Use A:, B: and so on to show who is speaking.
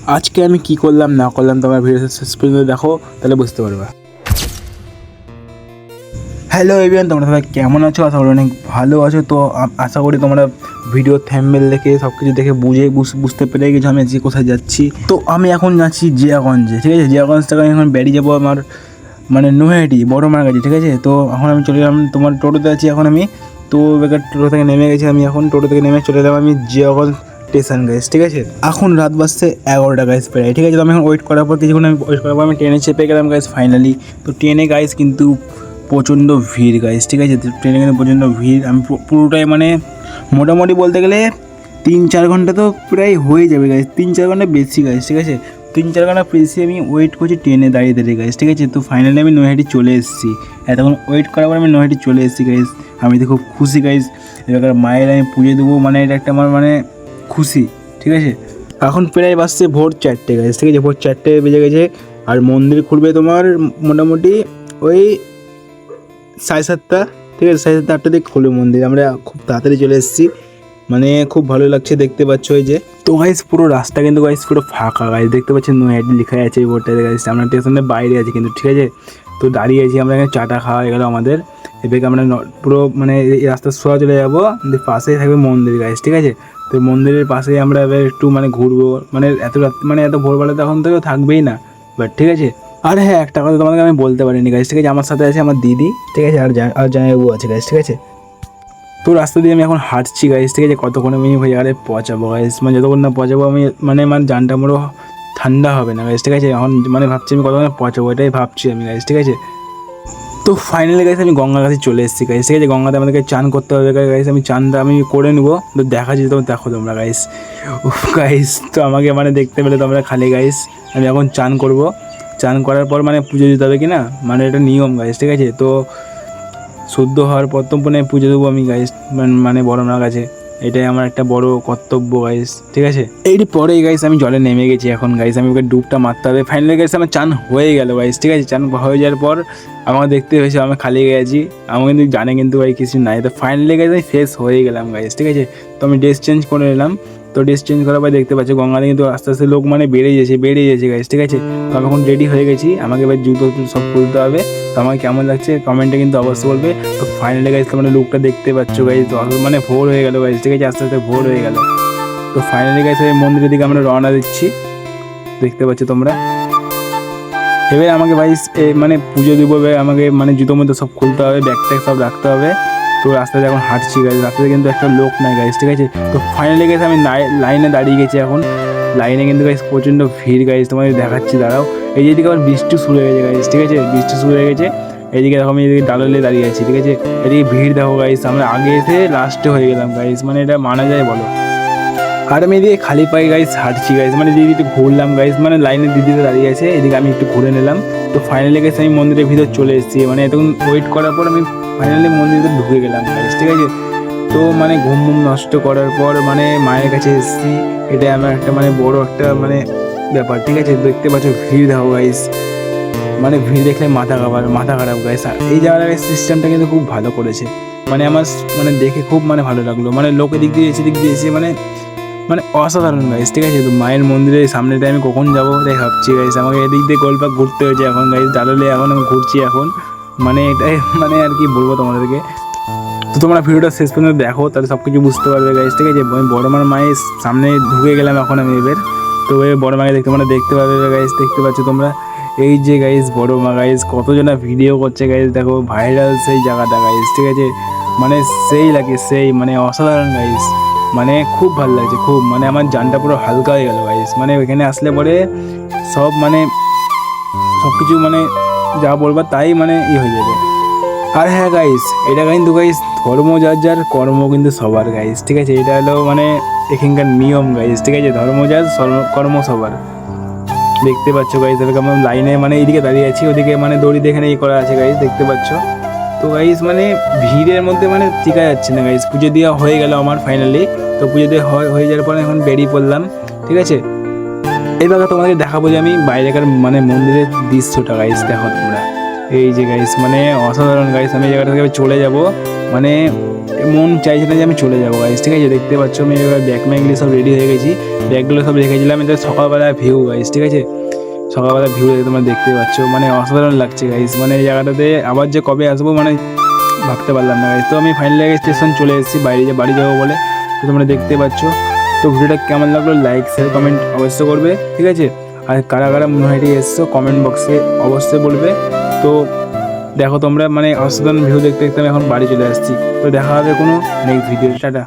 A: আজকে আমি কি করলাম না করলাম তোমার ভিডিও শেষ পর্যন্ত দেখো, তাহলে বুঝতে পারবা। হ্যালো এভরিওয়ান, তোমরা সবাই কেমন আছো? আশা করি অনেক ভালো আছো। তো আশা করি তোমরা ভিডিও থাম্বনেল দেখে সব কিছু দেখে বুঝতে পেরে গেছো আমি আজকে কোথায় যাচ্ছি। তো আমি এখন যাচ্ছি জিয়াগঞ্জে, ঠিক আছে। জিয়াগঞ্জ থেকে আমি এখন বেরিয়ে যাবো আমার মানে নৈহাটি বড় মার কাছে, ঠিক আছে। তো এখন আমি চলে গেলাম, তোমার টোটোতে আছি এখন আমি। তো বেকার টোটো থেকে নেমে গেছি আমি, এখন টোটো থেকে নেমে চলে এলাম আমি জিয়াগঞ্জ স্টেশন গাইস, ঠিক আছে। এখন রাত বাজছে 11টা গাইস প্রায়, ঠিক আছে। তো আমি এখন ওয়েট করার পর কিছুক্ষণ আমি ওয়েট করার পর আমি ট্রেনে চেপে গেলাম গাইস ফাইনালি। তো ট্রেনে গাইস কিন্তু প্রচণ্ড ভিড় গাইস, ঠিক আছে। ট্রেনে কিন্তু প্রচণ্ড ভিড়। আমি পুরোটাই মানে মোটামুটি বলতে গেলে 3-4 ঘন্টা তো প্রায় হয়ে যাবে গাইস, 3-4 ঘন্টা বেশি গাইস, ঠিক আছে। 3-4 ঘন্টা বেশি আমি ওয়েট করছি ট্রেনে দাঁড়িয়ে দাঁড়িয়ে গাইস, ঠিক আছে। তো ফাইনালি আমি নৈহাটি চলে এসেছি। এতক্ষণ ওয়েট করার পর আমি নৈহাটি চলে এসেছি গাইস। আমি তো খুব খুশি গাইস। এবার মায়ের আমি পুজো দেবো, মানে এটা একটা আমার মানে খুশি, ঠিক আছে। এখন প্রায় বাজছে ভোর 4টে গাইস, ঠিক আছে। ভোর 4টে বেজে গেছে। আর মন্দির খুলবে তোমার মোটামুটি ওই 7:30, ঠিক আছে। 7:30-8টার দিকে খুলবে মন্দির। আমরা খুব তাড়াতাড়ি চলে এসেছি, মানে খুব ভালো লাগছে, দেখতে পাচ্ছ এই যে। তো গাইস পুরো রাস্তা কিন্তু গাইস পুরো ফাঁকা গাইস, দেখতে পাচ্ছেন নৈহাটি লেখা আছে এই বোর্ডটাতে গাইস। আমরা স্টেশনের বাইরে আছি কিন্তু, ঠিক আছে। তো দাঁড়িয়ে আছি আমরা, এখানে চাটা খাওয়া হয়ে গেলো আমাদের। এদিকে আমরা পুরো মানে এই রাস্তা সোজা চলে যাবো, পাশেই থাকবে মন্দির গাইস, ঠিক আছে। তো মন্দিরের পাশেই আমরা এবার একটু মানে ঘুরবো, মানে এত রাত মানে এত ভোরবেলা তখন তো থাকবেই না, বাট ঠিক আছে। আর হ্যাঁ, একটা কথা তোমাদেরকে আমি বলতে পারিনি গাইস, ঠিক আছে। আমার সাথে আছে আমার দিদি, ঠিক আছে, আর জামাইবাবু আছে গাইস, ঠিক আছে। তো রাস্তা দিয়ে আমি এখন হাঁটছি গাইস, ঠিক আছে। কতক্ষণ আমি হয়ে গেলে পৌঁছাবো গাইস, মানে যতক্ষণ না পৌঁছাবো আমি মানে জানটা মোড়ো ঠান্ডা হবে না গাইস, ঠিক আছে। এখন মানে ভাবছি আমি কতক্ষণে পৌঁছাবো, এটাই ভাবছি আমি গাইস, ঠিক আছে। তো ফাইনালি গাইস আমি গঙ্গার কাছে চলে এসেছি গাইস, ঠিক আছে। গঙ্গাতে আমাদেরকে চান করতে হবে গাইস। আমি চানটা আমি করে নেবো, তো দেখাচ্ছি, তো দেখো তোমরা গাইস। গাইস তো আমাকে মানে দেখতে পেলে তোমরা খালি গাইস। আমি এখন চান করব, চান করার পর মানে পুজো দিতে হবে কিনা, মানে এটা নিয়ম গাইস, ঠিক আছে। তো শুদ্ধ হওয়ার পর তো মানে পুজো দেবো আমি গাইস, মানে বড় মার কাছে। এটাই আমার একটা বড় কর্তব্য গাইস, ঠিক আছে। এইটি পরেই গাইস আমি জলে নেমে গেছি এখন গাইস। আমি ওকে ডুবটা মারতে হবে। ফাইনালি গাইস আমার চান হয়ে গেল গাইস, ঠিক আছে। চান হয়ে যাওয়ার পর আমাকে দেখতে হয়েছে আমি খালি গেছি, আমি কিন্তু জানে কিন্তু ভাই কিছু নাই। তো ফাইনালি গাইস আমি ফ্রেশ হয়ে গেলাম গাইস, ঠিক আছে। তো আমি ড্রেস চেঞ্জ করে নিলাম। তো ড্রেস চেঞ্জ করার পর দেখতে পাচ্ছি গঙ্গাতে কিন্তু আস্তে আস্তে লোক মানে বেড়ে যাচ্ছে গাইস, ঠিক আছে। তো আমি এখন রেডি হয়ে গেছি, আমাকে এবার জুতো সব খুলতে হবে। তো আমাকে কেমন লাগছে কমেন্টে কিন্তু অবশ্যই বলবে। তো ফাইনালি গাইস তোমরা লুকটা দেখতে পাচ্ছ গাইস, তো মানে ভোর হয়ে গেল গাইস, ঠিক আছে। আস্তে আস্তে ভোর হয়ে গেল। তো ফাইনালি গাইস এই মন্দিরের দিকে আমরা রওনা দিচ্ছি, দেখতে পাচ্ছ তোমরা। এবার আমাকে ভাই মানে পুজো দিব, এবার আমাকে মানে জুতোর মধ্যে সব খুলতে হবে, ব্যাগ ট্যাগ সব রাখতে হবে। তো রাস্তাতে এখন হাঁটছি গাইস, রাস্তাতে কিন্তু একটা লোক নাই গাইস, ঠিক আছে। তো ফাইনালি গাইস আমি লাইনে দাঁড়িয়ে গেছি এখন। লাইনে কিন্তু গাইস প্রচণ্ড ভিড় গাইস, তোমাদের দেখাচ্ছি দাঁড়াও। এই যেদিকে আবার বৃষ্টি শুরু হয়ে গেছে গাইস, ঠিক আছে। বৃষ্টি শুরু হয়ে গেছে। এইদিকে দেখো আমি এদিকে ডাললে দাঁড়িয়ে আছি, ঠিক আছে। এদিকে ভিড় দেখো গাইস, আমরা আগে এসে লাস্টে হয়ে গেলাম গাইস, মানে এটা মানা যায় বলো। আর আমি এদিকে খালি পায়ে গাইস হাঁটছি গাইস, মানে দিদি একটু ঘুরলাম গাইস, মানে লাইনে দিদিতে দাঁড়িয়ে আছে, এদিকে আমি একটু ঘুরে নিলাম। তো ফাইনালি গাইস আমি মন্দিরের ভিতর চলে এসেছি, মানে এতক্ষণ ওয়েট করার পর আমি ফাইনালি মন্দিরে ঢুকে গেলাম গাইস, ঠিক আছে। তো মানে ঘুম নষ্ট করার পর মানে মায়ের কাছে এসেছি, এটাই আমার একটা মানে বড় একটা মানে ব্যাপার, ঠিক আছে। দেখতে পাচ্ছ ভিড় দেখো গাইস, মানে ভিড় দেখলে মাথা খারাপ গাইস। আর এই জায়গার সিস্টেমটা কিন্তু খুব ভালো করেছে, মানে আমার মানে দেখে খুব মানে ভালো লাগলো। মানে লোকের দিক দিয়ে এসে মানে মানে অসাধারণ গাইস, ঠিক আছে। তো মায়ের মন্দিরের সামনেটা আমি কখন যাবো তাই ভাবছি গাইস। আমাকে এদিক দিয়ে গোলপাক ঘুরতে হয়েছে এখন গাইস, ডাললে এখন আমি ঘুরছি এখন, মানে এটাই মানে আর কি বলবো তোমাদেরকে। তো তোমরা ভিডিওটা শেষ পর্যন্ত দেখো, তাহলে সব কিছু বুঝতে পারবে গাইস, ঠিক আছে। আমি বড় মায়ের সামনে ঢুকে গেলাম এখন আমি এবার। তো এবার বড় মাকে দেখতে পারবে গাইস, দেখতে পাচ্ছ তোমরা। এই যে গাইস বড় মা গাইস, কতজনা ভিডিও করছে গাইস, দেখো ভাইরাল সেই জায়গাটা গাইস, ঠিক আছে। মানে সেই লাগে সেই মানে অসাধারণ গাইস, মানে খুব ভালো লাগছে খুব, মানে আমার জানটা পুরো হালকা হয়ে গেল গাইস। মানে এখানে আসলে পরে সব মানে সব কিছু মানে যা বলবার তাই মানে হয়ে যাবে। আর হ্যাঁ গাইস, এটা কিন্তু গাইস ধর্ম যার কর্ম কিন্তু সবার গাইস, ঠিক আছে। এটা হলো মানে এখানকার নিয়ম গাইস, ঠিক আছে। ধর্ম যার কর্ম সবার। দেখতে পাচ্ছ গাইস, এবার আমরা লাইনে মানে এইদিকে দাঁড়িয়ে আছি, ওদিকে মানে দড়িতে এখানে করা আছে গাইস, দেখতে পাচ্ছ। তো গাইস মানে ভিড়ের মধ্যে মানে টিকা যাচ্ছে না গাইস। পুজো দেওয়া হয়ে গেল আমার ফাইনালি। তো পুজো দেওয়া হয়ে যাওয়ার পরে এখন বেরিয়ে পড়লাম, ঠিক আছে। এবার তোমাদের দেখাবো যে আমি বাইরেকার মানে মন্দিরের দৃশ্যটা গাইস, দেখো তোমরা। এই যে গাইস মানে অসাধারণ গাইস, আমি এই জায়গাটা থেকে চলে যাব, মানে মন চাইছে না যে আমি চলে যাবো গাইস, ঠিক আছে। দেখতে পাচ্ছ আমি এবার ব্যাগ ম্যাগলি সব রেডি হয়ে গেছি, ব্যাগগুলো সব রেখেছিলাম। এটা সকালবেলা ভিউ গাইস, ঠিক আছে। সকালবেলা ভিউ তোমরা দেখতে পাচ্ছ, মানে অসাধারণ লাগছে গাইস। মানে এই জায়গাটাতে আবার যে কবে আসবো মানে ভাবতে পারলাম না গাইস। তো আমি ফাইনালি স্টেশন চলে এসেছি, বাড়ি যাবো বলে। তো তোমরা দেখতে পাচ্ছ। তো ভিডিওটা কেমন লাগলো লাইক শেয়ার কমেন্ট অবশ্যই করবে, ঠিক আছে। আর কারা কারা মোহাইটি এসছো কমেন্ট বক্সে অবশ্যই বলবে। তো দেখো তোমরা, মানে অসাধারণ ভিউ দেখতে দেখতে আমি এখন বাড়ি চলে আসছি। তো দেখা হবে কোনো নেক্সট ভিডিও, টাটা।